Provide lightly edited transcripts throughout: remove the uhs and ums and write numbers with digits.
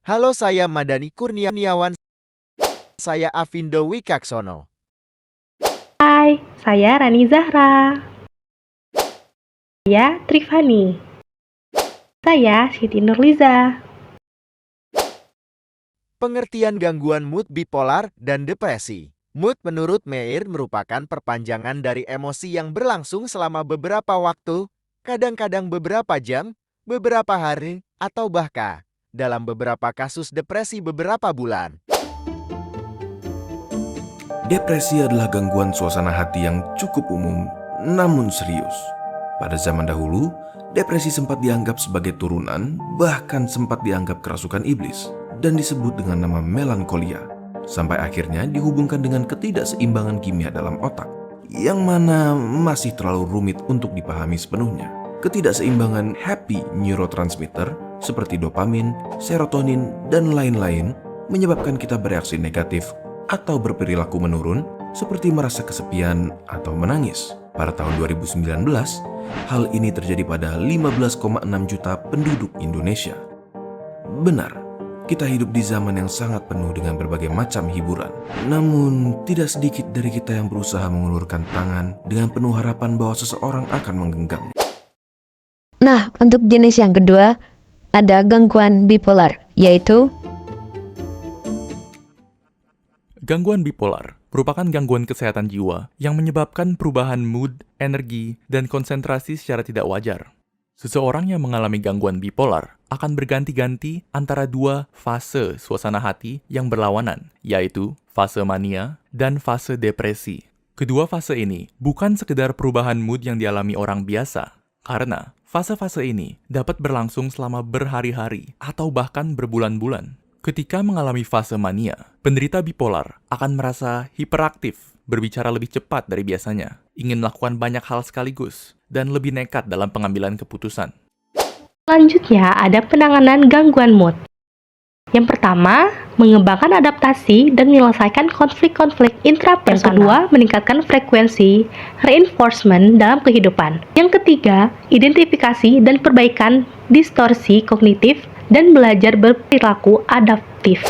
Halo, saya Madani Kurniawan. Saya Avindo Wicaksono. Hai, saya Rani Zahra. Saya Trifani. Saya Siti Nurliza. Pengertian gangguan mood bipolar dan depresi. Mood menurut Meir merupakan perpanjangan dari emosi yang berlangsung selama beberapa waktu, kadang-kadang beberapa jam, beberapa hari, atau bahkan dalam beberapa kasus depresi beberapa bulan. Depresi adalah gangguan suasana hati yang cukup umum, namun serius. Pada zaman dahulu, depresi sempat dianggap sebagai turunan, bahkan sempat dianggap kerasukan iblis, dan disebut dengan nama melankolia. Sampai akhirnya dihubungkan dengan ketidakseimbangan kimia dalam otak, yang mana masih terlalu rumit untuk dipahami sepenuhnya. Ketidakseimbangan happy neurotransmitter seperti dopamin, serotonin, dan lain-lain menyebabkan kita bereaksi negatif atau berperilaku menurun seperti merasa kesepian atau menangis. Pada tahun 2019, hal ini terjadi pada 15,6 juta penduduk Indonesia. Benar, kita hidup di zaman yang sangat penuh dengan berbagai macam hiburan. Namun, tidak sedikit dari kita yang berusaha mengulurkan tangan dengan penuh harapan bahwa seseorang akan menggenggamnya. Nah, untuk jenis yang kedua, ada gangguan bipolar, yaitu Gangguan bipolar merupakan gangguan kesehatan jiwa yang menyebabkan perubahan mood, energi, dan konsentrasi secara tidak wajar. Seseorang yang mengalami gangguan bipolar akan berganti-ganti antara dua fase suasana hati yang berlawanan, yaitu fase mania dan fase depresi. Kedua fase ini bukan sekedar perubahan mood yang dialami orang biasa, karena fase-fase ini dapat berlangsung selama berhari-hari atau bahkan berbulan-bulan. Ketika mengalami fase mania, penderita bipolar akan merasa hiperaktif, berbicara lebih cepat dari biasanya, ingin melakukan banyak hal sekaligus, dan lebih nekat dalam pengambilan keputusan. Selanjutnya ada penanganan gangguan mood. Yang pertama, mengembangkan adaptasi dan menyelesaikan konflik-konflik intrapersonal. Yang kedua, meningkatkan frekuensi reinforcement dalam kehidupan. Yang ketiga, identifikasi dan perbaikan distorsi kognitif dan belajar berperilaku adaptif.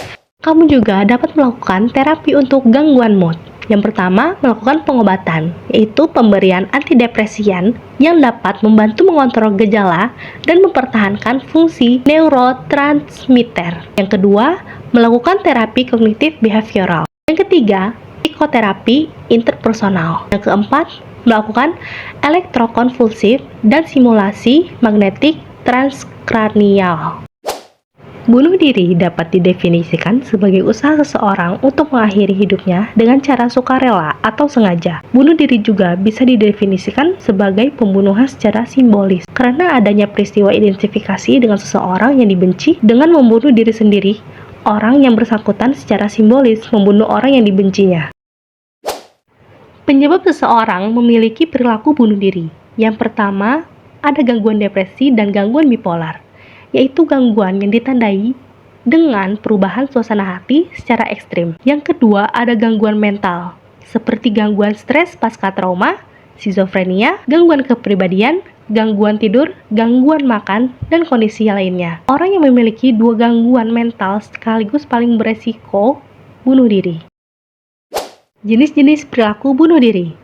Kamu juga dapat melakukan terapi untuk gangguan mood. Yang pertama, melakukan pengobatan, yaitu pemberian antidepresian yang dapat membantu mengontrol gejala dan mempertahankan fungsi neurotransmitter. Yang kedua, melakukan terapi kognitif behavioral. Yang ketiga, psikoterapi interpersonal. Yang keempat, melakukan elektrokonvulsif dan simulasi magnetik transkranial. Bunuh diri dapat didefinisikan sebagai usaha seseorang untuk mengakhiri hidupnya dengan cara sukarela atau sengaja. Bunuh diri juga bisa didefinisikan sebagai pembunuhan secara simbolis, karena adanya peristiwa identifikasi dengan seseorang yang dibenci dengan membunuh diri sendiri. Orang yang bersangkutan secara simbolis membunuh orang yang dibencinya. Penyebab seseorang memiliki perilaku bunuh diri. Yang pertama, ada gangguan depresi dan gangguan bipolar, yaitu gangguan yang ditandai dengan perubahan suasana hati secara ekstrim. Yang kedua, ada gangguan mental, seperti gangguan stres pasca trauma, skizofrenia, gangguan kepribadian, gangguan tidur, gangguan makan, dan kondisi lainnya. Orang yang memiliki dua gangguan mental sekaligus paling beresiko bunuh diri. Jenis-jenis perilaku bunuh diri.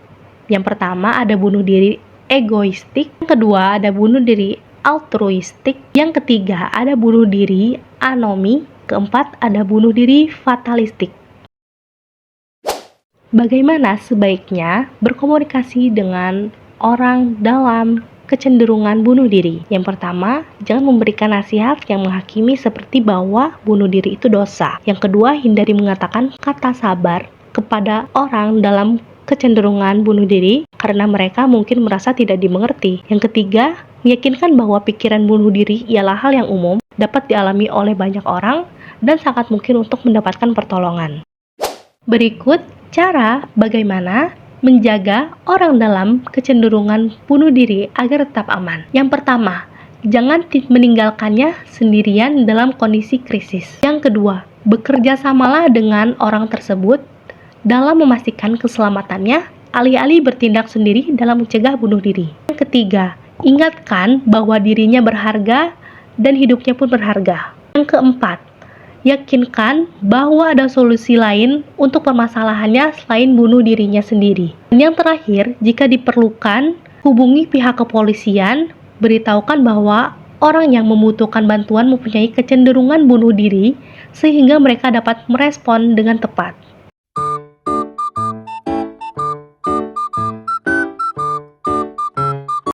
Yang pertama, ada bunuh diri egoistik. Yang kedua, ada bunuh diri altruistik. Yang ketiga, ada bunuh diri anomi. Keempat, ada bunuh diri fatalistik. Bagaimana sebaiknya berkomunikasi dengan orang dalam kecenderungan bunuh diri? Yang pertama, jangan memberikan nasihat yang menghakimi seperti bahwa bunuh diri itu dosa. Yang kedua, hindari mengatakan kata sabar kepada orang dalam kecenderungan bunuh diri karena mereka mungkin merasa tidak dimengerti. Yang ketiga, meyakinkan bahwa pikiran bunuh diri ialah hal yang umum, dapat dialami oleh banyak orang, dan sangat mungkin untuk mendapatkan pertolongan. Berikut cara bagaimana menjaga orang dalam kecenderungan bunuh diri agar tetap aman. Yang pertama, jangan meninggalkannya sendirian dalam kondisi krisis. Yang kedua, bekerja samalah dengan orang tersebut dalam memastikan keselamatannya, alih-alih bertindak sendiri dalam mencegah bunuh diri. Yang ketiga, ingatkan bahwa dirinya berharga dan hidupnya pun berharga. Yang keempat, yakinkan bahwa ada solusi lain untuk permasalahannya selain bunuh dirinya sendiri. Dan yang terakhir, jika diperlukan, hubungi pihak kepolisian, beritahukan bahwa orang yang membutuhkan bantuan mempunyai kecenderungan bunuh diri, sehingga mereka dapat merespon dengan tepat.